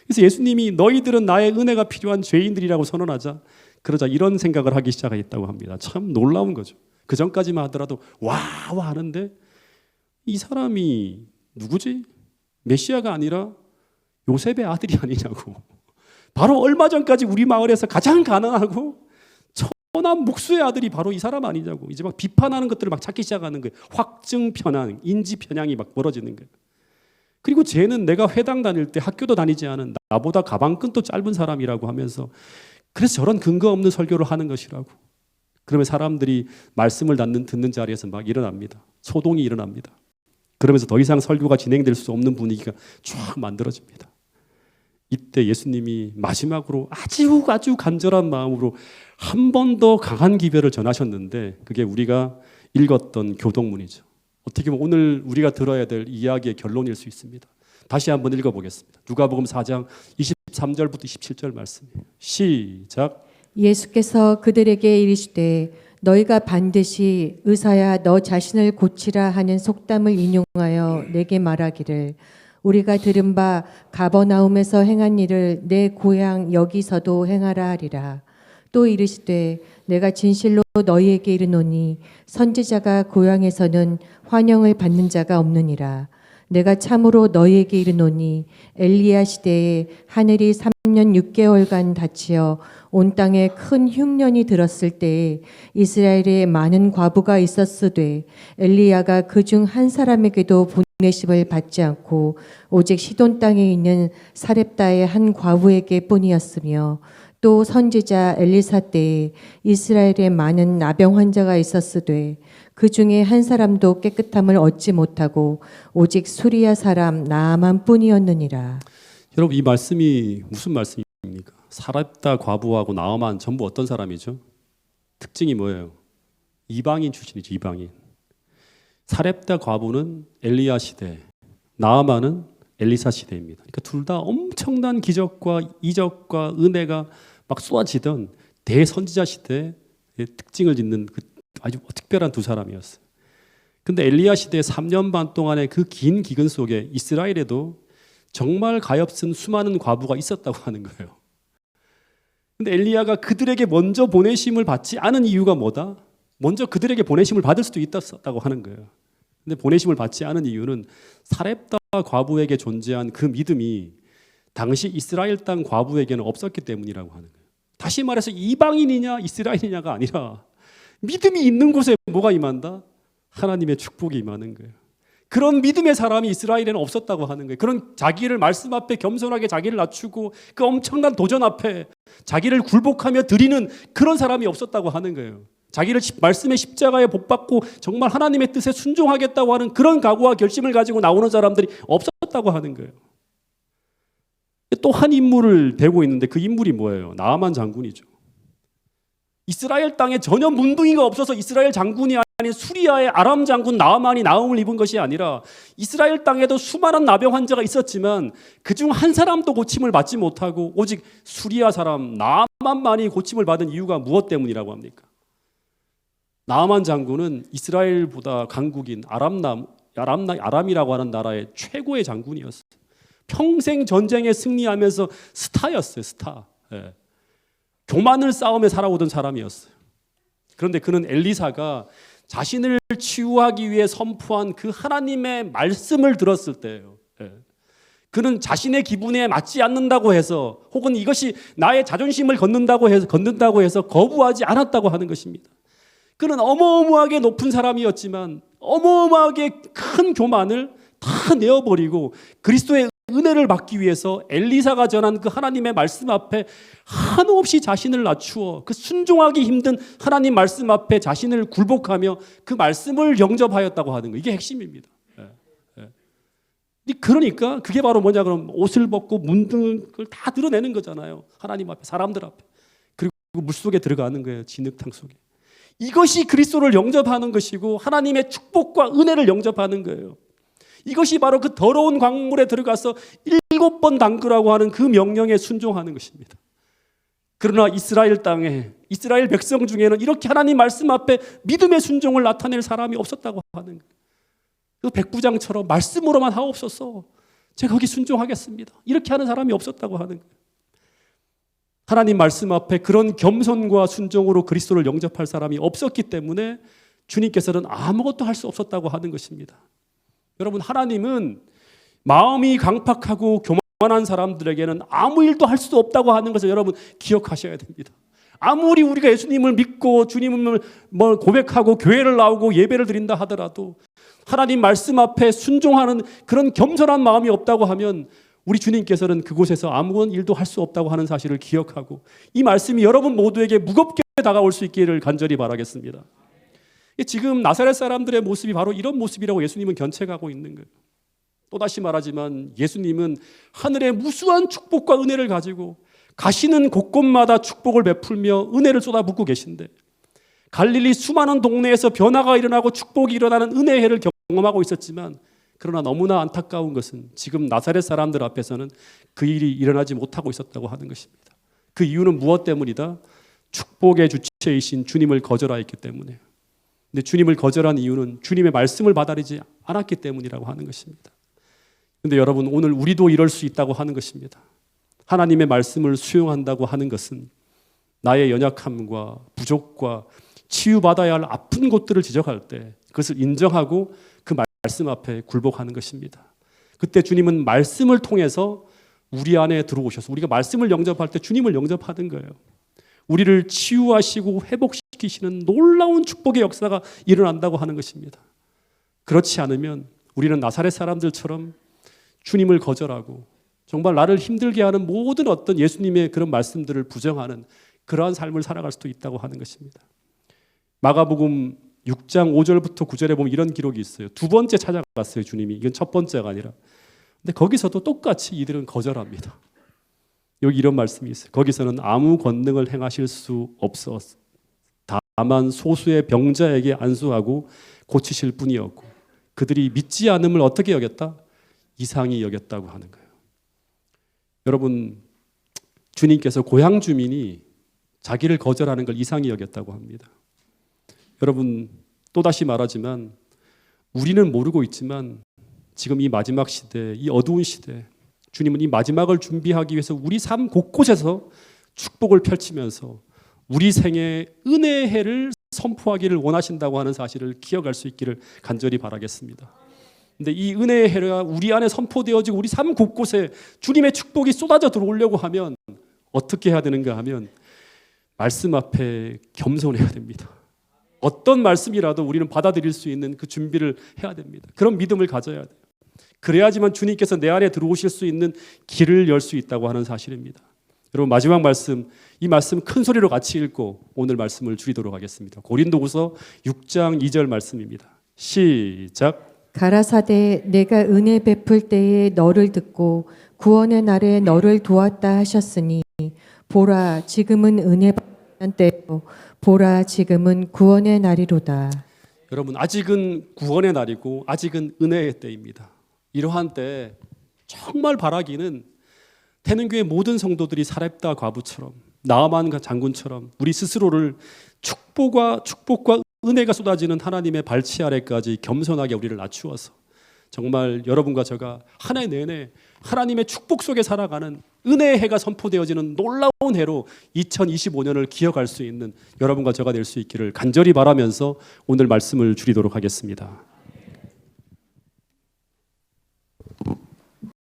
그래서 예수님이 너희들은 나의 은혜가 필요한 죄인들이라고 선언하자, 그러자 이런 생각을 하기 시작했다고 합니다. 참 놀라운 거죠. 그 전까지만 하더라도 와 하는데 이 사람이 누구지? 메시아가 아니라 요셉의 아들이 아니냐고. 바로 얼마 전까지 우리 마을에서 가장 가난하고 천한 목수의 아들이 바로 이 사람 아니냐고. 이제 막 비판하는 것들을 막 찾기 시작하는 거예요. 확증 편향, 인지 편향이 막 벌어지는 거예요. 그리고 쟤는 내가 회당 다닐 때 학교도 다니지 않은 나보다 가방끈도 짧은 사람이라고 하면서 그래서 저런 근거 없는 설교를 하는 것이라고. 그러면 사람들이 말씀을 듣는 자리에서 막 일어납니다. 소동이 일어납니다. 그러면서 더 이상 설교가 진행될 수 없는 분위기가 쫙 만들어집니다. 이때 예수님이 마지막으로 아주 간절한 마음으로 한 번 더 강한 기별을 전하셨는데 그게 우리가 읽었던 교동문이죠. 어떻게 보면 오늘 우리가 들어야 될 이야기의 결론일 수 있습니다. 다시 한번 읽어보겠습니다. 누가복음 4장 23절부터 27절 말씀이에요. 시작. 예수께서 그들에게 이르시되 너희가 반드시 의사야 너 자신을 고치라 하는 속담을 인용하여 내게 말하기를 우리가 들은 바 가버나움에서 행한 일을 내 고향 여기서도 행하라 하리라. 또 이르시되 내가 진실로 너희에게 이르노니 선지자가 고향에서는 환영을 받는 자가 없느니라. 내가 참으로 너희에게 이르노니 엘리야 시대에 하늘이 3년 6개월간 닫히어 온 땅에 큰 흉년이 들었을 때에 이스라엘에 많은 과부가 있었으되 엘리야가 그중 한 사람에게도 보내심을 받지 않고 오직 시돈 땅에 있는 사렙다의 한 과부에게 뿐이었으며 또 선지자 엘리사 때에 이스라엘에 많은 나병 환자가 있었으되 그 중에 한 사람도 깨끗함을 얻지 못하고 오직 수리야 사람 나아만 뿐이었느니라. 여러분, 이 말씀이 무슨 말씀입니까? 사렙다 과부하고 나아만 전부 어떤 사람이죠? 특징이 뭐예요? 이방인 출신이죠. 이방인. 사렙다 과부는 엘리야 시대, 나아만은 엘리사 시대입니다. 그러니까 둘 다 엄청난 기적과 이적과 은혜가 막 쏟아지던 대선지자 시대의 특징을 짓는 그 아주 특별한 두 사람이었어요. 근데 엘리야 시대 3년 반 동안의 그 긴 기근 속에 이스라엘에도 정말 가엾은 수많은 과부가 있었다고 하는 거예요. 근데 엘리야가 그들에게 먼저 보내심을 받지 않은 이유가 뭐다? 먼저 그들에게 보내심을 받을 수도 있었다고 하는 거예요. 근데 보내심을 받지 않은 이유는 사렙다 과부에게 존재한 그 믿음이 당시 이스라엘 땅 과부에게는 없었기 때문이라고 하는 거예요. 다시 말해서 이방인이냐 이스라엘이냐가 아니라 믿음이 있는 곳에 뭐가 임한다? 하나님의 축복이 임하는 거예요. 그런 믿음의 사람이 이스라엘에는 없었다고 하는 거예요. 그런 자기를 말씀 앞에 겸손하게 자기를 낮추고 그 엄청난 도전 앞에 자기를 굴복하며 드리는 그런 사람이 없었다고 하는 거예요. 자기를 말씀의 십자가에 못 박고 정말 하나님의 뜻에 순종하겠다고 하는 그런 각오와 결심을 가지고 나오는 사람들이 없었다고 하는 거예요. 또 한 인물을 대고 있는데 그 인물이 뭐예요? 나아만 장군이죠. 이스라엘 땅에 전혀 문둥이가 없어서 이스라엘 장군이 아닌 수리아의 아람 장군 나아만이 나음을 입은 것이 아니라 이스라엘 땅에도 수많은 나병 환자가 있었지만 그중 한 사람도 고침을 받지 못하고 오직 수리아 사람 나아만만이 고침을 받은 이유가 무엇 때문이라고 합니까? 나아만 장군은 이스라엘보다 강국인 아람이라고 하는 나라의 최고의 장군이었어요. 평생 전쟁에 승리하면서 스타였어요. 스타. 예. 교만을 쌓으며 살아오던 사람이었어요. 그런데 그는 엘리사가 자신을 치유하기 위해 선포한 그 하나님의 말씀을 들었을 때예요. 예. 그는 자신의 기분에 맞지 않는다고 해서 혹은 이것이 나의 자존심을 걷는다고 해서 거부하지 않았다고 하는 것입니다. 그는 어마어마하게 높은 사람이었지만 어마어마하게 큰 교만을 다 내어버리고 그리스도의 은혜를 받기 위해서 엘리사가 전한 그 하나님의 말씀 앞에 한없이 자신을 낮추어 그 순종하기 힘든 하나님 말씀 앞에 자신을 굴복하며 그 말씀을 영접하였다고 하는 거. 이게 핵심입니다. 그러니까 그게 바로 뭐냐 그러면 옷을 벗고 문둥을 다 드러내는 거잖아요. 하나님 앞에, 사람들 앞에. 그리고 물속에 들어가는 거예요. 진흙탕 속에. 이것이 그리스도를 영접하는 것이고 하나님의 축복과 은혜를 영접하는 거예요. 이것이 바로 그 더러운 광물에 들어가서 7번 담그라고 하는 그 명령에 순종하는 것입니다. 그러나 이스라엘 땅에 이스라엘 백성 중에는 이렇게 하나님 말씀 앞에 믿음의 순종을 나타낼 사람이 없었다고 하는 거예요. 그 백부장처럼 말씀으로만 하옵소서. 제가 거기 순종하겠습니다. 이렇게 하는 사람이 없었다고 하는 거예요. 하나님 말씀 앞에 그런 겸손과 순종으로 그리스도를 영접할 사람이 없었기 때문에 주님께서는 아무것도 할 수 없었다고 하는 것입니다. 여러분, 하나님은 마음이 강팍하고 교만한 사람들에게는 아무 일도 할 수 없다고 하는 것을 여러분 기억하셔야 됩니다. 아무리 우리가 예수님을 믿고 주님을 고백하고 교회를 나오고 예배를 드린다 하더라도 하나님 말씀 앞에 순종하는 그런 겸손한 마음이 없다고 하면 우리 주님께서는 그곳에서 아무런 일도 할 수 없다고 하는 사실을 기억하고 이 말씀이 여러분 모두에게 무겁게 다가올 수 있기를 간절히 바라겠습니다. 지금 나사렛 사람들의 모습이 바로 이런 모습이라고 예수님은 견책하고 있는 거예요. 또다시 말하지만 예수님은 하늘의 무수한 축복과 은혜를 가지고 가시는 곳곳마다 축복을 베풀며 은혜를 쏟아붓고 계신데 갈릴리 수많은 동네에서 변화가 일어나고 축복이 일어나는 은혜의 해를 경험하고 있었지만 그러나 너무나 안타까운 것은 지금 나사렛 사람들 앞에서는 그 일이 일어나지 못하고 있었다고 하는 것입니다. 그 이유는 무엇 때문이다? 축복의 주체이신 주님을 거절하였기 때문에. 근데 주님을 거절한 이유는 주님의 말씀을 받아들이지 않았기 때문이라고 하는 것입니다. 근데 여러분, 오늘 우리도 이럴 수 있다고 하는 것입니다. 하나님의 말씀을 수용한다고 하는 것은 나의 연약함과 부족과 치유받아야 할 아픈 곳들을 지적할 때 그것을 인정하고 그 말씀 앞에 굴복하는 것입니다. 그때 주님은 말씀을 통해서 우리 안에 들어오셔서 우리가 말씀을 영접할 때 주님을 영접하는 거예요. 우리를 치유하시고 회복시키시는 놀라운 축복의 역사가 일어난다고 하는 것입니다. 그렇지 않으면 우리는 나사렛 사람들처럼 주님을 거절하고 정말 나를 힘들게 하는 모든 어떤 예수님의 그런 말씀들을 부정하는 그러한 삶을 살아갈 수도 있다고 하는 것입니다. 마가복음 6장 5절부터 9절에 보면 이런 기록이 있어요. 두 번째 찾아갔어요, 주님이. 이건 첫 번째가 아니라. 근데 거기서도 똑같이 이들은 거절합니다. 여기 이런 말씀이 있어요. 거기서는 아무 권능을 행하실 수 없었어. 다만 소수의 병자에게 안수하고 고치실 뿐이었고 그들이 믿지 않음을 어떻게 여겼다? 이상히 여겼다고 하는 거예요. 여러분, 주님께서 고향 주민이 자기를 거절하는 걸 이상히 여겼다고 합니다. 여러분, 또다시 말하지만 우리는 모르고 있지만 지금 이 마지막 시대, 이 어두운 시대, 주님은 이 마지막을 준비하기 위해서 우리 삶 곳곳에서 축복을 펼치면서 우리 생에 은혜의 해를 선포하기를 원하신다고 하는 사실을 기억할 수 있기를 간절히 바라겠습니다. 근데 이 은혜의 해가 우리 안에 선포되어지고 우리 삶 곳곳에 주님의 축복이 쏟아져 들어오려고 하면 어떻게 해야 되는가 하면 말씀 앞에 겸손해야 됩니다. 어떤 말씀이라도 우리는 받아들일 수 있는 그 준비를 해야 됩니다. 그런 믿음을 가져야 돼요. 그래야지만 주님께서 내 안에 들어오실 수 있는 길을 열 수 있다고 하는 사실입니다. 여러분, 마지막 말씀, 이 말씀 큰 소리로 같이 읽고 오늘 말씀을 줄이도록 하겠습니다. 고린도후서 6장 2절 말씀입니다. 시작. 가라사대 내가 은혜 베풀 때에 너를 듣고 구원의 날에 너를 도왔다 하셨으니 보라 지금은 은혜 받는 때요 보라 지금은 구원의 날이로다. 여러분, 아직은 구원의 날이고 아직은 은혜의 때입니다. 이러한 때 정말 바라기는 태능교회 모든 성도들이 사렙다 과부처럼 나아만 장군처럼 우리 스스로를 축복과 은혜가 쏟아지는 하나님의 발치 아래까지 겸손하게 우리를 낮추어서 정말 여러분과 제가 한 해 내내 하나님의 축복 속에 살아가는 은혜의 해가 선포되어지는 놀라운 해로 2025년을 기억할 수 있는 여러분과 제가 될 수 있기를 간절히 바라면서 오늘 말씀을 줄이도록 하겠습니다.